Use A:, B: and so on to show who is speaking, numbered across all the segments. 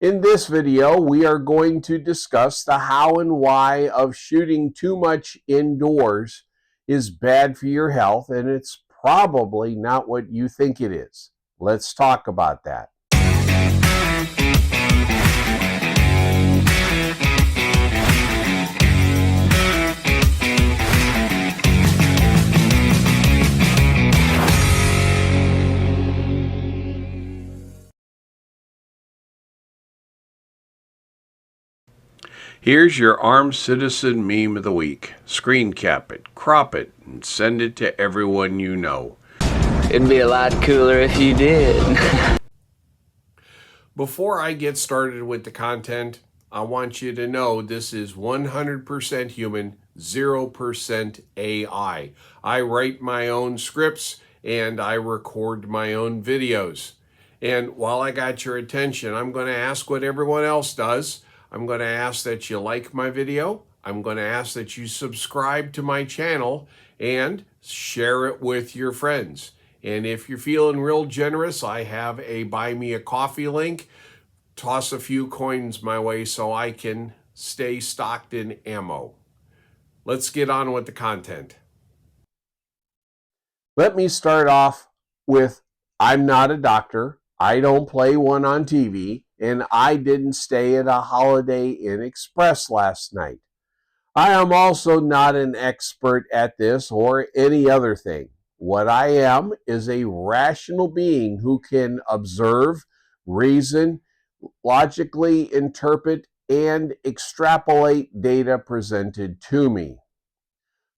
A: In this video, we are going to discuss the how and why of shooting too much indoors is bad for your health, and it's probably not what you think it is. Let's talk about that. Here's your armed citizen meme of the week. Screen cap it, crop it, and send it to everyone you know.
B: It'd be a lot cooler if you did.
A: Before I get started with the content, I want you to know this is 100% human, 0% AI. I write my own scripts and I record my own videos. And while I got your attention, I'm going to ask what everyone else does. I'm going to ask that you like my video. I'm going to ask that you subscribe to my channel and share it with your friends. And if you're feeling real generous, I have a buy me a coffee link. Toss a few coins my way so I can stay stocked in ammo. Let's get on with the content. Let me start off with, I'm not a doctor. I don't play one on TV, and I didn't stay at a Holiday Inn Express last night. I am also not an expert at this or any other thing. What I am is a rational being who can observe, reason, logically interpret, and extrapolate data presented to me.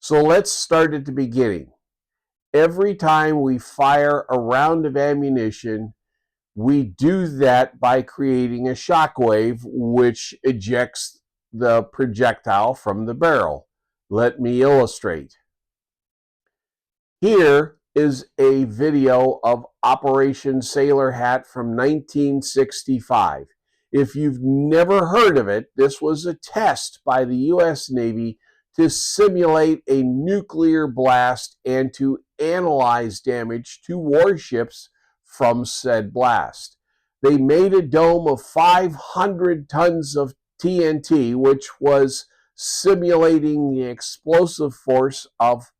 A: So let's start at the beginning. Every time we fire a round of ammunition, we do that by creating a shockwave which ejects the projectile from the barrel. Let me illustrate. Here is a video of Operation Sailor Hat from 1965. If you've never heard of it, this was a test by the U.S. Navy to simulate a nuclear blast and to analyze damage to warships from said blast. They made a dome of 500 tons of TNT, which was simulating the explosive force of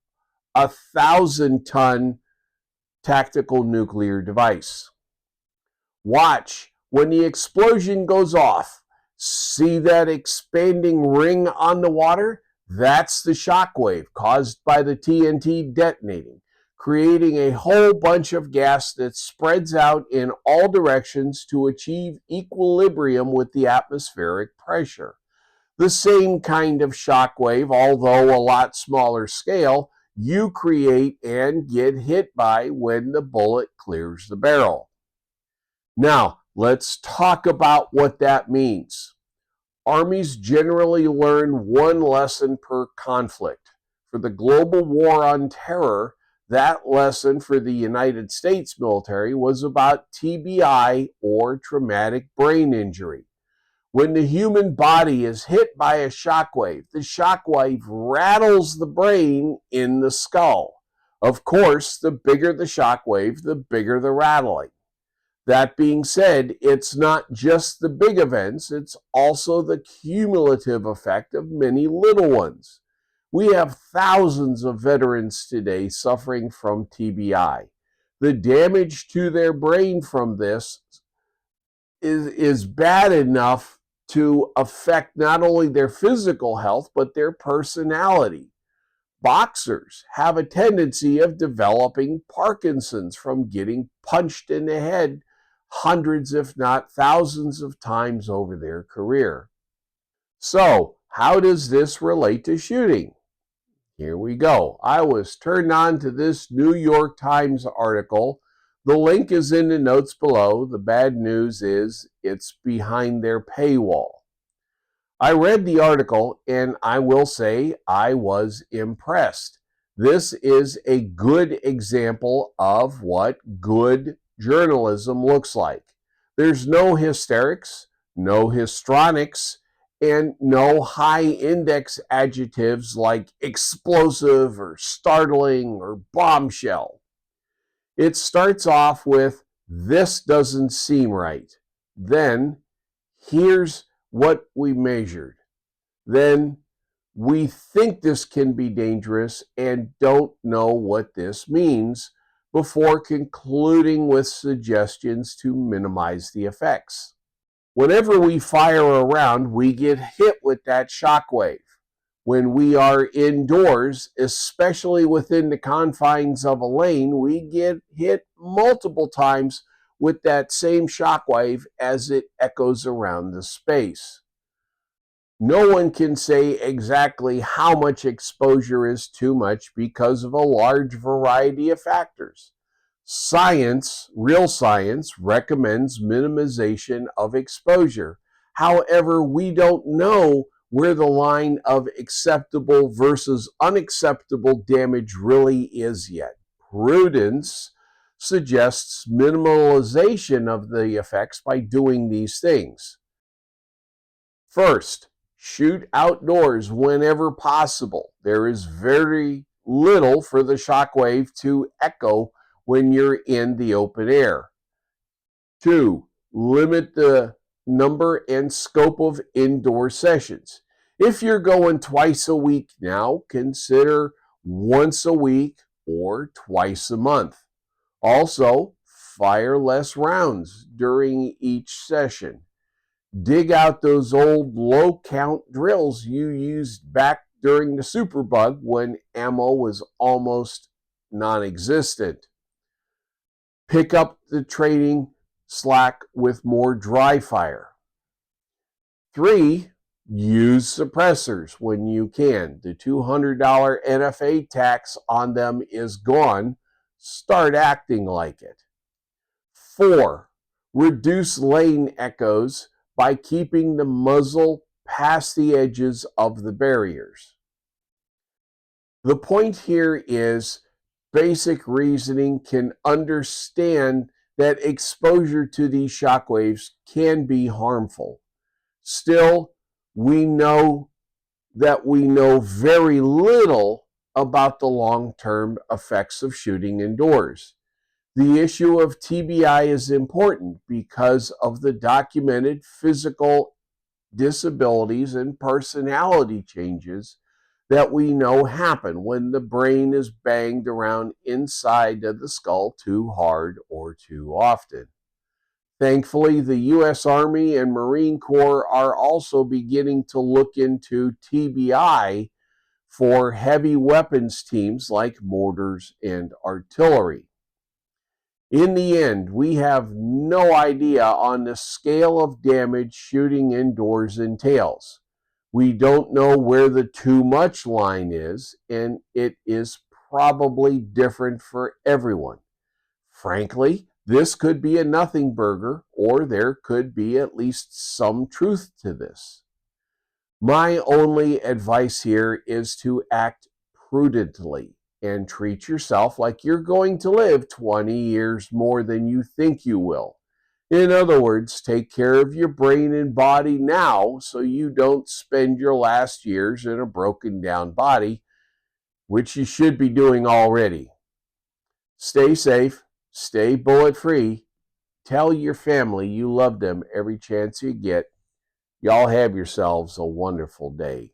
A: a 1,000-ton tactical nuclear device. Watch when the explosion goes off. See that expanding ring on the water? That's the shockwave caused by the TNT detonating, creating a whole bunch of gas that spreads out in all directions to achieve equilibrium with the atmospheric pressure. The same kind of shockwave, although a lot smaller scale, you create and get hit by when the bullet clears the barrel. Now, let's talk about what that means. Armies generally learn one lesson per conflict. For the global war on terror, that lesson for the United States military was about TBI, or traumatic brain injury. When the human body is hit by a shockwave, the shockwave rattles the brain in the skull. Of course, the bigger the shockwave, the bigger the rattling. That being said, it's not just the big events, it's also the cumulative effect of many little ones. We have thousands of veterans today suffering from TBI. The damage to their brain from this is bad enough to affect not only their physical health, but their personality. Boxers have a tendency of developing Parkinson's from getting punched in the head hundreds, if not thousands of times over their career. So, how does this relate to shooting? Here we go. I was turned on to this New York Times article. The link is in the notes below. The bad news is it's behind their paywall. I read the article and I will say I was impressed. This is a good example of what good journalism looks like. There's no hysterics, no histrionics, and no high index adjectives like explosive or startling or bombshell. It starts off with, "This doesn't seem right." Then, Here's what we measured. Then we think this can be dangerous and don't know what this means before concluding with suggestions to minimize the effects. Whenever we fire around, we get hit with that shockwave. When we are indoors, especially within the confines of a lane, we get hit multiple times with that same shockwave as it echoes around the space. No one can say exactly how much exposure is too much because of a large variety of factors. Science, real science, recommends minimization of exposure. However, we don't know where the line of acceptable versus unacceptable damage really is yet. Prudence suggests minimalization of the effects by doing these things. First, shoot outdoors whenever possible. There is very little for the shockwave to echo when you're in the open air. 2, limit the number and scope of indoor sessions. If you're going twice a week now, consider once a week or twice a month. Also, fire less rounds during each session. Dig out those old low count drills you used back during the superbug when ammo was almost non existent. Pick up the training slack with more dry fire. 3, use suppressors when you can. The $200 NFA tax on them is gone. Start acting like it. 4, reduce lane echoes by keeping the muzzle past the edges of the barriers. The point here is basic reasoning can understand that exposure to these shockwaves can be harmful. Still, we know that we know very little about the long-term effects of shooting indoors. The issue of TBI is important because of the documented physical disabilities and personality changes that we know happen when the brain is banged around inside of the skull too hard or too often. Thankfully, the U.S. Army and Marine Corps are also beginning to look into TBI for heavy weapons teams like mortars and artillery. In the end, we have no idea on the scale of damage shooting indoors entails. We don't know where the too much line is, and it is probably different for everyone. Frankly, this could be a nothing burger, or there could be at least some truth to this. My only advice here is to act prudently and treat yourself like you're going to live 20 years more than you think you will. In other words, take care of your brain and body now so you don't spend your last years in a broken down body, which you should be doing already. Stay safe, stay bullet free. Tell your family you love them every chance you get. Y'all have yourselves a wonderful day.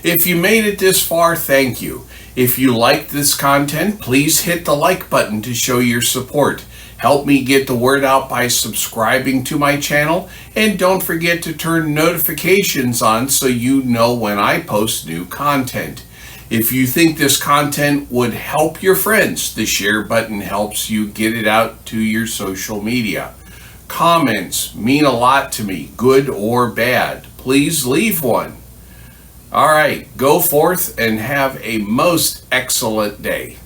C: If you made it this far, thank you. If you liked this content, please hit the like button to show your support. Help me get the word out by subscribing to my channel, and don't forget to turn notifications on so you know when I post new content. If you think this content would help your friends, the share button helps you get it out to your social media. Comments mean a lot to me, good or bad. Please leave one. All right, go forth and have a most excellent day.